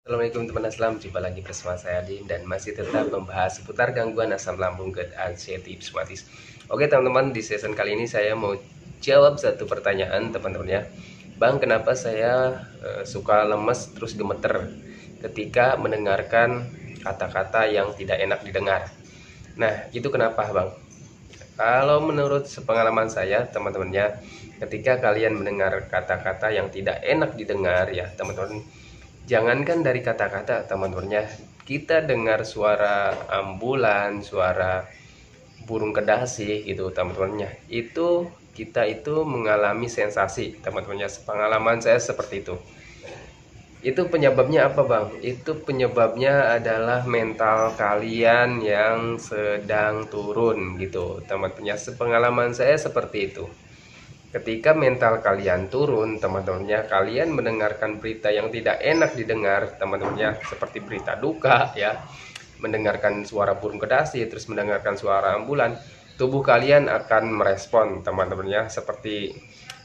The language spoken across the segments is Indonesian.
Assalamualaikum teman Aslam, jumpa lagi bersama saya Adin dan masih tetap membahas seputar gangguan asam lambung, GERD, anxiety, psikosomatis. Oke teman-teman, di season kali ini saya mau jawab satu pertanyaan teman-teman ya. Bang, kenapa saya suka lemes terus gemeter ketika mendengarkan kata-kata yang tidak enak didengar? Nah, itu kenapa Bang? Kalau menurut sepengalaman saya teman-temannya, ketika kalian mendengar kata-kata yang tidak enak didengar ya teman-teman, jangankan dari kata-kata teman-temannya, kita dengar suara ambulan, suara burung kedasi gitu teman-temannya, itu kita itu mengalami sensasi teman-temannya. Pengalaman saya seperti itu penyebabnya apa Bang? Itu penyebabnya adalah mental kalian yang sedang turun gitu teman-temannya. Sepengalaman saya seperti itu. Ketika mental kalian turun teman-temannya, kalian mendengarkan berita yang tidak enak didengar teman-temannya, seperti berita duka ya, mendengarkan suara burung kedasi, terus mendengarkan suara ambulan, tubuh kalian akan merespon teman-temannya seperti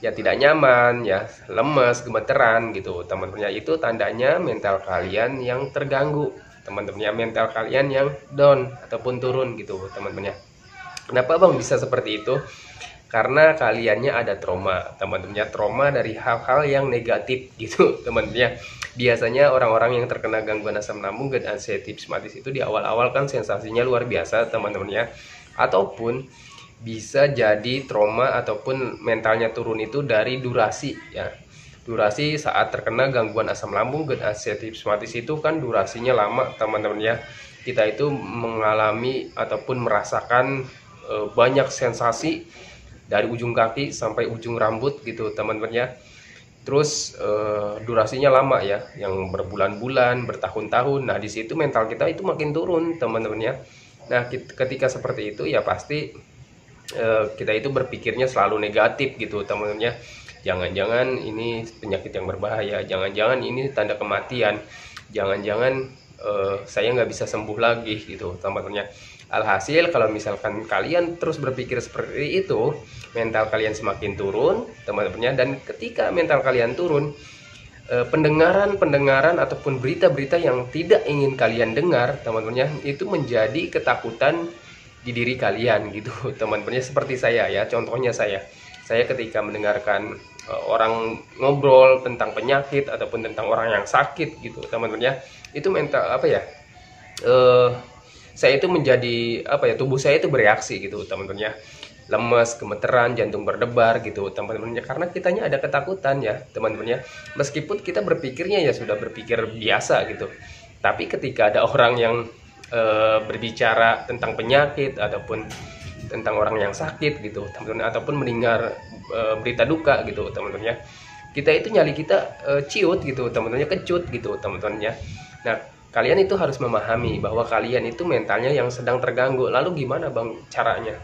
ya tidak nyaman ya, lemes, gemeteran gitu teman-temannya. Itu tandanya mental kalian yang terganggu teman-temannya, mental kalian yang down ataupun turun gitu teman-temannya. Kenapa Bang bisa seperti itu? Karena kaliannya ada trauma teman-temannya, trauma dari hal-hal yang negatif gitu teman-temannya. Biasanya orang-orang yang terkena gangguan asam lambung, GERD, anxiety, psikosomatis itu di awal-awal kan sensasinya luar biasa teman-temannya, ataupun bisa jadi trauma ataupun mentalnya turun itu dari durasi ya. Durasi saat terkena gangguan asam lambung, GERD, anxiety, psikosomatis itu kan durasinya lama teman-temannya. Kita itu mengalami ataupun merasakan banyak sensasi dari ujung kaki sampai ujung rambut gitu teman-temannya. Terus durasinya lama ya, yang berbulan-bulan, bertahun-tahun. Nah, di situ mental kita itu makin turun teman-temannya. Nah, ketika seperti itu ya pasti kita itu berpikirnya selalu negatif gitu teman-temannya. Jangan-jangan ini penyakit yang berbahaya, jangan-jangan ini tanda kematian, jangan-jangan saya nggak bisa sembuh lagi gitu teman-temannya. Alhasil kalau misalkan kalian terus berpikir seperti itu, mental kalian semakin turun teman-temannya. Dan ketika mental kalian turun, pendengaran ataupun berita-berita yang tidak ingin kalian dengar teman-temannya, itu menjadi ketakutan di diri kalian gitu teman-temannya. Seperti saya ya, contohnya saya ketika mendengarkan orang ngobrol tentang penyakit ataupun tentang orang yang sakit gitu teman-temannya, itu mental apa ya, saya itu menjadi apa ya, tubuh saya itu bereaksi gitu teman-temannya, lemes, gemeteran, jantung berdebar gitu teman-temannya, karena kitanya ada ketakutan ya teman-temannya. Meskipun kita berpikirnya ya sudah berpikir biasa gitu, tapi ketika ada orang yang berbicara tentang penyakit ataupun tentang orang yang sakit gitu teman-teman, ataupun mendengar berita duka gitu teman-temannya, kita itu nyali kita ciut gitu teman-temannya, kecut gitu teman-temannya. Nah, kalian itu harus memahami bahwa kalian itu mentalnya yang sedang terganggu. Lalu gimana Bang caranya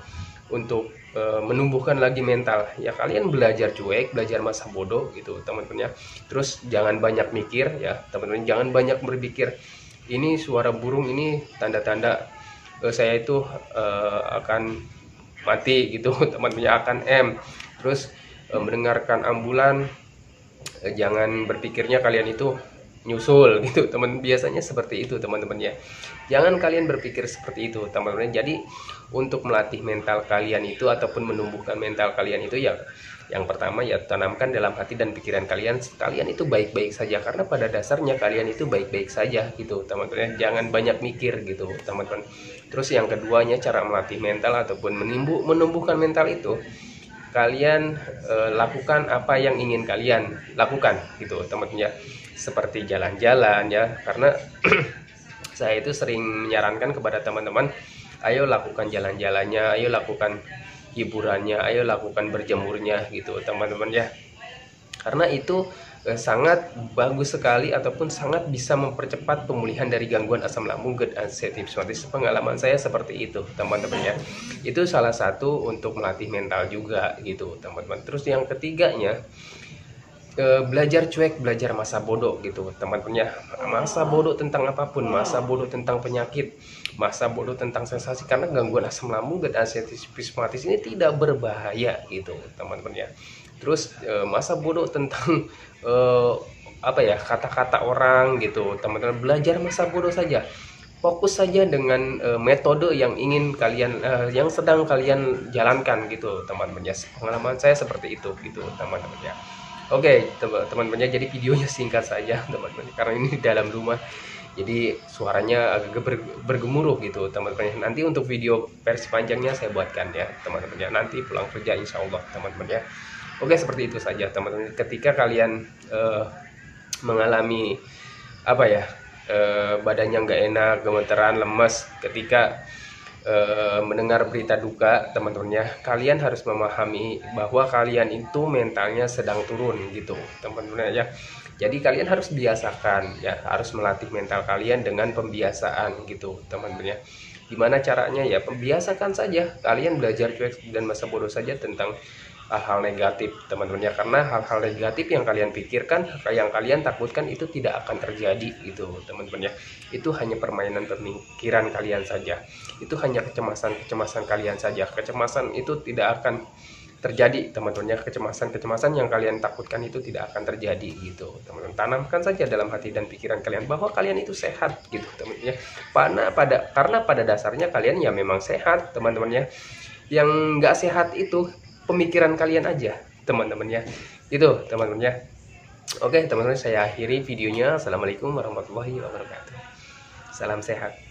untuk menumbuhkan lagi mental? Ya kalian belajar cuek, belajar masa bodoh gitu teman-temannya. Terus jangan banyak mikir ya teman-teman, jangan banyak berpikir ini suara burung, ini tanda-tanda saya itu akan mati gitu teman-temannya, akan terus mendengarkan ambulan, jangan berpikirnya kalian itu nyusul gitu teman. Biasanya seperti itu teman-teman ya, jangan kalian berpikir seperti itu teman-teman. Jadi untuk melatih mental kalian itu ataupun menumbuhkan mental kalian itu ya, yang pertama ya tanamkan dalam hati dan pikiran kalian itu baik-baik saja, karena pada dasarnya kalian itu baik-baik saja gitu teman-teman. Jangan banyak mikir gitu teman-teman. Terus yang keduanya, cara melatih mental ataupun menumbuhkan mental itu, kalian lakukan apa yang ingin kalian lakukan gitu teman-teman ya, seperti jalan-jalan ya. Karena saya itu sering menyarankan kepada teman-teman, ayo lakukan jalan-jalannya, ayo lakukan hiburannya, ayo lakukan berjemurnya gitu teman-teman ya. Karena itu sangat bagus sekali ataupun sangat bisa mempercepat pemulihan dari gangguan asam lambung, GERD, anxiety, psikosomatis. Pengalaman saya seperti itu teman-teman ya. Itu salah satu untuk melatih mental juga gitu teman-teman. Terus yang ketiganya, belajar cuek, belajar masa bodoh gitu teman-teman ya. Masa bodoh tentang apapun, masa bodoh tentang penyakit, masa bodoh tentang sensasi. Karena gangguan asam lambung, GERD, anxiety, psikosomatis ini tidak berbahaya gitu teman-teman ya. Terus masa bodoh tentang apa ya, kata-kata orang gitu. Teman-teman belajar masa bodoh saja, fokus saja dengan metode yang ingin kalian yang sedang kalian jalankan gitu teman-teman ya. Pengalaman saya seperti itu gitu teman-teman ya. Oke teman-teman ya, jadi videonya singkat saja teman-teman karena ini di dalam rumah, jadi suaranya agak bergemuruh gitu teman-teman. Nanti untuk video versi panjangnya saya buatkan ya teman-teman ya, nanti pulang kerja insya Allah teman-teman ya. Oke, seperti itu saja teman-teman. Ketika kalian mengalami apa ya, badannya nggak enak, gemeteran, lemas ketika mendengar berita duka teman-teman ya, kalian harus memahami bahwa kalian itu mentalnya sedang turun gitu teman-teman ya. Jadi kalian harus biasakan ya, harus melatih mental kalian dengan pembiasaan gitu teman-teman ya. Gimana caranya ya, pembiasakan saja kalian belajar cuek dan masa bodoh saja tentang hal-hal negatif teman-teman ya, karena hal-hal negatif yang kalian pikirkan, yang kalian takutkan itu tidak akan terjadi gitu teman-teman ya. Itu hanya permainan pemikiran kalian saja, itu hanya kecemasan kalian saja. Kecemasan itu tidak akan terjadi teman-teman ya, kecemasan yang kalian takutkan itu tidak akan terjadi gitu teman-teman. Tanamkan saja dalam hati dan pikiran kalian bahwa kalian itu sehat gitu teman-teman ya. Karena pada dasarnya kalian ya memang sehat teman-teman ya. Yang nggak sehat itu pemikiran kalian aja teman-teman ya, itu teman-teman ya. Oke teman-teman, saya akhiri videonya. Assalamualaikum warahmatullahi wabarakatuh, salam sehat.